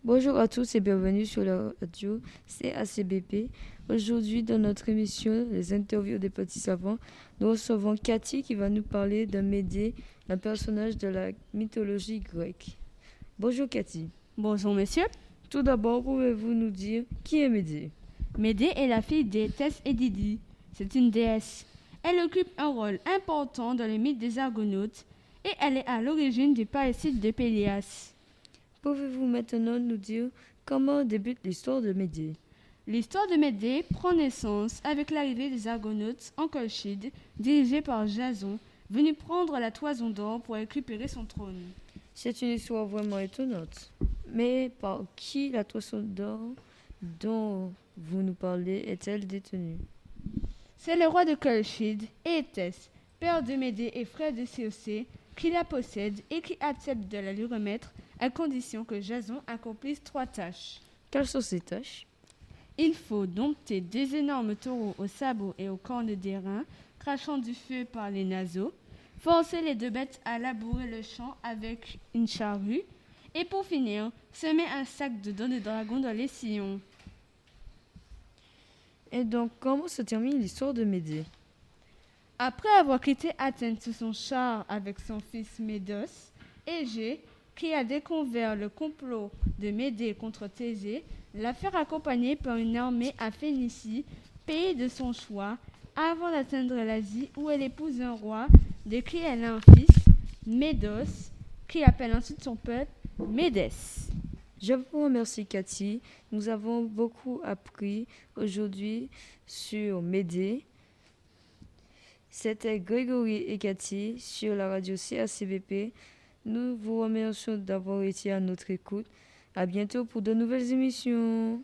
Bonjour à tous et bienvenue sur la radio CACBP. Aujourd'hui, dans notre émission Les interviews des petits savants, nous recevons Cathy qui va nous parler d'un Médée, un personnage de la mythologie grecque. Bonjour Cathy. Bonjour monsieur. Tout d'abord, pouvez-vous nous dire qui est Médée? Médée est la fille d'Éthès et d'Idy. C'est une déesse. Elle occupe un rôle important dans le mythe des Argonautes et elle est à l'origine du parricide de Pélias. Pouvez-vous maintenant nous dire comment débute l'histoire de Médée? L'histoire de Médée prend naissance avec l'arrivée des Argonautes en Colchide, dirigés par Jason, venu prendre la toison d'or pour récupérer son trône. C'est une histoire vraiment étonnante. Mais par qui la toison d'or dont vous nous parlez est-elle détenue? C'est le roi de Colchide, Éthès, père de Médée et frère de Circé, qui la possède et qui accepte de la lui remettre à condition que Jason accomplisse 3 tâches. Quelles sont ces tâches? Il faut dompter des énormes taureaux aux sabots et aux cornes d'airain, crachant du feu par les naseaux, forcer les 2 bêtes à labourer le champ avec une charrue, et pour finir, semer un sac de dents de dragon dans les sillons. Et donc, comment se termine l'histoire de Médée? Après avoir quitté Athènes sur son char avec son fils Médos, Égée, qui a découvert le complot de Médée contre Thésée, l'a fait accompagner par une armée à Phénicie, pays de son choix, avant d'atteindre l'Asie où elle épouse un roi de qui elle a un fils, Médos, qui appelle ensuite son peuple Médès. Je vous remercie Cathy. Nous avons beaucoup appris aujourd'hui sur Médée. C'était Grégory et Cathy sur la radio CACBP. Nous vous remercions d'avoir été à notre écoute. À bientôt pour de nouvelles émissions.